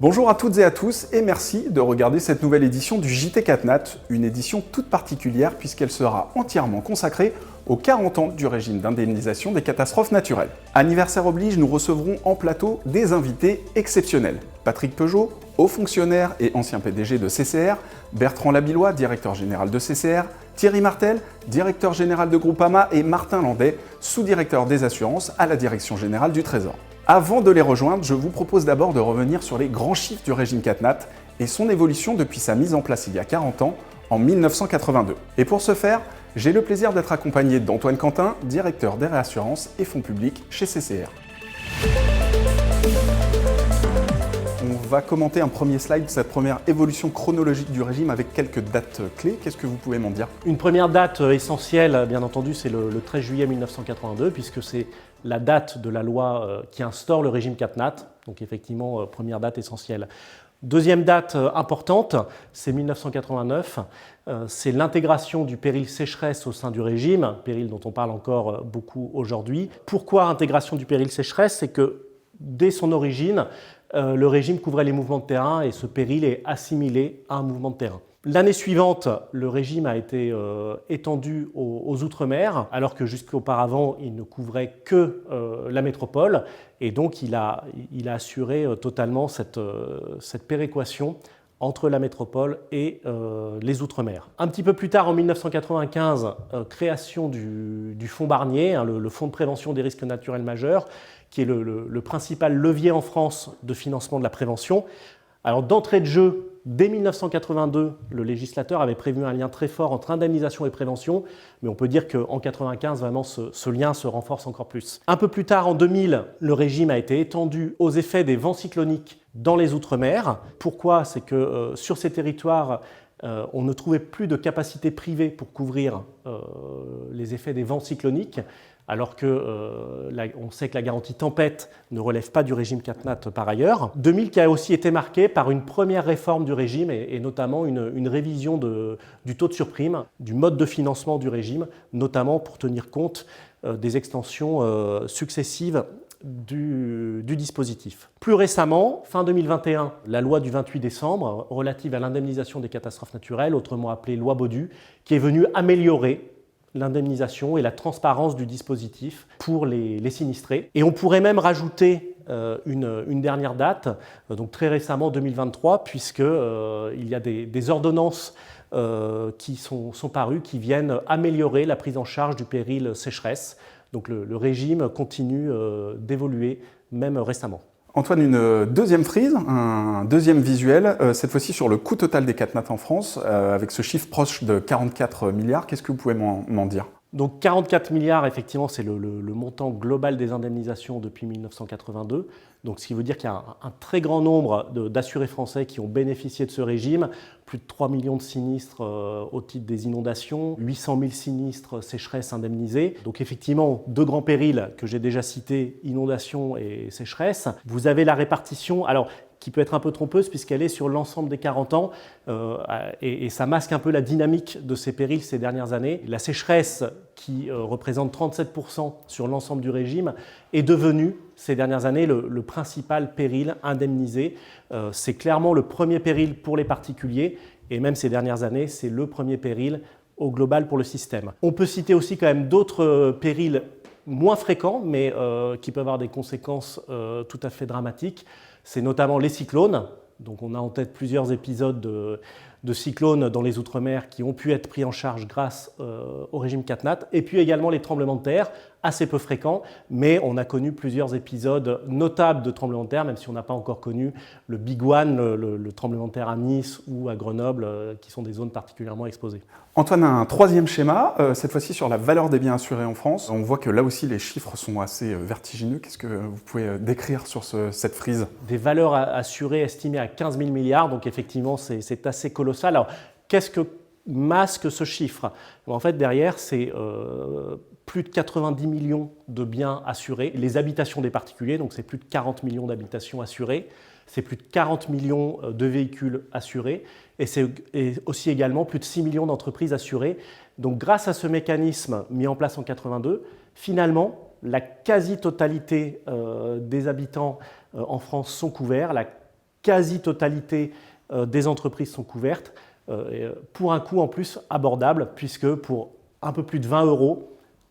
Bonjour à toutes et à tous et merci de regarder cette nouvelle édition du JT 4 Nat, une édition toute particulière puisqu'elle sera entièrement consacrée aux 40 ans du régime d'indemnisation des catastrophes naturelles. Anniversaire oblige, nous recevrons en plateau des invités exceptionnels. Patrick Peugeot, haut fonctionnaire et ancien PDG de CCR, Bertrand Labillois, directeur général de CCR, Thierry Martel, directeur général de Groupama et Martin Landais, sous-directeur des assurances à la direction générale du Trésor. Avant de les rejoindre, je vous propose d'abord de revenir sur les grands chiffres du régime 4 Nat et son évolution depuis sa mise en place il y a 40 ans, en 1982. Et pour ce faire, j'ai le plaisir d'être accompagné d'Antoine Quentin, directeur des réassurances et fonds publics chez CCR. On va commenter un premier slide de cette première évolution chronologique du régime avec quelques dates clés. Qu'est-ce que vous pouvez m'en dire? Une première date essentielle, bien entendu, c'est le 13 juillet 1982, puisque c'est la date de la loi qui instaure le régime 4 Nat. Donc effectivement, première date essentielle. Deuxième date importante, c'est 1989. C'est l'intégration du péril sécheresse au sein du régime, péril dont on parle encore beaucoup aujourd'hui. Pourquoi intégration du péril sécheresse? C'est que dès son origine, le régime couvrait les mouvements de terrain et ce péril est assimilé à un mouvement de terrain. L'année suivante, le régime a été étendu aux Outre-mer, alors que jusqu'auparavant, il ne couvrait que la métropole. Et donc, il a assuré totalement cette péréquation entre la métropole et les Outre-mer. Un petit peu plus tard, en 1995, création du fonds Barnier, le fonds de prévention des risques naturels majeurs, qui est le principal levier en France de financement de la prévention. Alors d'entrée de jeu, dès 1982, le législateur avait prévu un lien très fort entre indemnisation et prévention, mais on peut dire qu'en 1995, vraiment, ce lien se renforce encore plus. Un peu plus tard, en 2000, le régime a été étendu aux effets des vents cycloniques dans les Outre-mer. Pourquoi? C'est que sur ces territoires, on ne trouvait plus de capacité privée pour couvrir les effets des vents cycloniques, alors qu'on sait que la garantie tempête ne relève pas du régime 4 Nat par ailleurs. 2000 qui a aussi été marqué par une première réforme du régime et notamment une révision du taux de surprime, du mode de financement du régime, notamment pour tenir compte des extensions successives du dispositif. Plus récemment, fin 2021, la loi du 28 décembre relative à l'indemnisation des catastrophes naturelles, autrement appelée loi Baudu, qui est venue améliorer l'indemnisation et la transparence du dispositif pour les sinistrés. Et on pourrait même rajouter une dernière date, donc très récemment 2023, puisqu'il y a des ordonnances qui sont parues, qui viennent améliorer la prise en charge du péril sécheresse. Donc le régime continue d'évoluer, même récemment. Antoine, une deuxième frise, un deuxième visuel, cette fois-ci sur le coût total des 4 Nat en France, avec ce chiffre proche de 44 milliards. Qu'est-ce que vous pouvez m'en dire? Donc 44 milliards, effectivement, c'est le montant global des indemnisations depuis 1982. Donc, ce qui veut dire qu'il y a un très grand nombre d'assurés français qui ont bénéficié de ce régime. Plus de 3 millions de sinistres au titre des inondations, 800 000 sinistres sécheresse indemnisés. Donc effectivement, deux grands périls que j'ai déjà cités, inondations et sécheresse. Vous avez la répartition, alors qui peut être un peu trompeuse puisqu'elle est sur l'ensemble des 40 ans et ça masque un peu la dynamique de ces périls ces dernières années. La sécheresse, qui représente 37% sur l'ensemble du régime, est devenue ces dernières années le principal péril indemnisé. C'est clairement le premier péril pour les particuliers et même ces dernières années, c'est le premier péril au global pour le système. On peut citer aussi quand même d'autres périls moins fréquents mais qui peuvent avoir des conséquences tout à fait dramatiques. C'est notamment les cyclones. Donc on a en tête plusieurs épisodes de cyclones dans les Outre-mer qui ont pu être pris en charge grâce au régime 4 Nat. Et puis également les tremblements de terre, assez peu fréquents, mais on a connu plusieurs épisodes notables de tremblements de terre, même si on n'a pas encore connu le Big One, le tremblement de terre à Nice ou à Grenoble, qui sont des zones particulièrement exposées. Antoine, un troisième schéma, cette fois-ci sur la valeur des biens assurés en France. On voit que là aussi les chiffres sont assez vertigineux. Qu'est-ce que vous pouvez décrire sur cette frise? Des valeurs assurées estimées à 15 000 milliards, donc effectivement c'est assez colossal. Alors qu'est-ce que masque ce chiffre? En fait derrière c'est plus de 90 millions de biens assurés. Les habitations des particuliers, donc c'est plus de 40 millions d'habitations assurées. C'est plus de 40 millions de véhicules assurés et c'est aussi également plus de 6 millions d'entreprises assurées. Donc grâce à ce mécanisme mis en place en 82, finalement, la quasi-totalité des habitants en France sont couverts. La quasi-totalité des entreprises sont couvertes, pour un coût en plus abordable, puisque pour un peu plus de 20 €,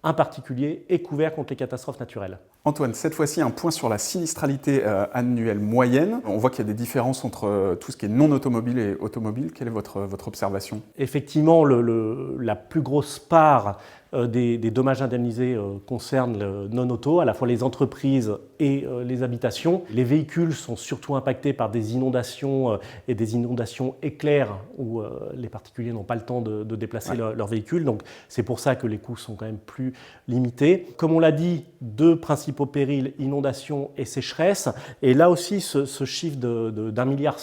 un particulier est couvert contre les catastrophes naturelles. Antoine, cette fois-ci, un point sur la sinistralité annuelle moyenne. On voit qu'il y a des différences entre tout ce qui est non automobile et automobile. Quelle est votre observation? Effectivement, la plus grosse part des dommages indemnisés concerne le non-auto, à la fois les entreprises et les habitations. Les véhicules sont surtout impactés par des inondations et des inondations éclairs où les particuliers n'ont pas le temps de déplacer leur véhicule. Donc c'est pour ça que les coûts sont quand même plus limités. Comme on l'a dit, deux principaux périls, inondations et sécheresse. Et là aussi, ce chiffre d'1,1 milliard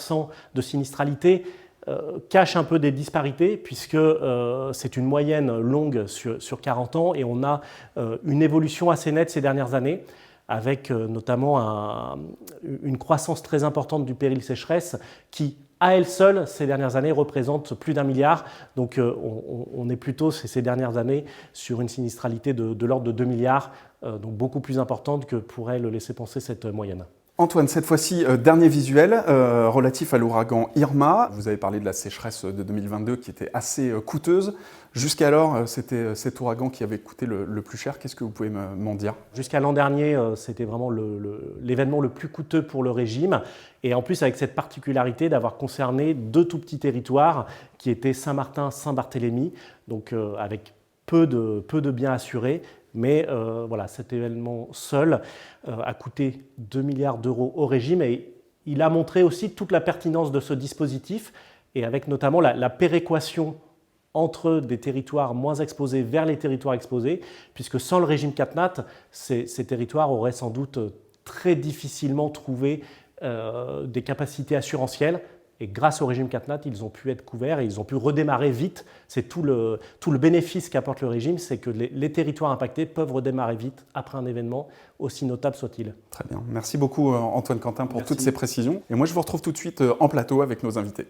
de sinistralité cache un peu des disparités puisque c'est une moyenne longue sur 40 ans et on a une évolution assez nette ces dernières années avec notamment une croissance très importante du péril sécheresse qui, à elle seule, ces dernières années, représente plus d'1 milliard. Donc on est plutôt ces dernières années sur une sinistralité de l'ordre de 2 milliards, donc beaucoup plus importante que pourrait le laisser penser cette moyenne. Antoine, cette fois-ci, dernier visuel relatif à l'ouragan Irma. Vous avez parlé de la sécheresse de 2022 qui était assez coûteuse. Jusqu'alors, c'était cet ouragan qui avait coûté le plus cher. Qu'est-ce que vous pouvez m'en dire? Jusqu'à l'an dernier, c'était vraiment l'événement le plus coûteux pour le régime. Et en plus, avec cette particularité d'avoir concerné deux tout petits territoires qui étaient Saint-Martin, Saint-Barthélemy, donc avec peu de biens assurés. Mais voilà, cet événement seul a coûté 2 milliards d'euros au régime et il a montré aussi toute la pertinence de ce dispositif et avec notamment la péréquation entre des territoires moins exposés vers les territoires exposés, puisque sans le régime CatNat, ces territoires auraient sans doute très difficilement trouvé des capacités assurantielles. Et grâce au régime CatNat, ils ont pu être couverts et ils ont pu redémarrer vite. C'est tout le bénéfice qu'apporte le régime, c'est que les territoires impactés peuvent redémarrer vite après un événement, aussi notable soit-il. Très bien. Merci beaucoup Antoine Quentin pour toutes ces précisions. Et moi, je vous retrouve tout de suite en plateau avec nos invités.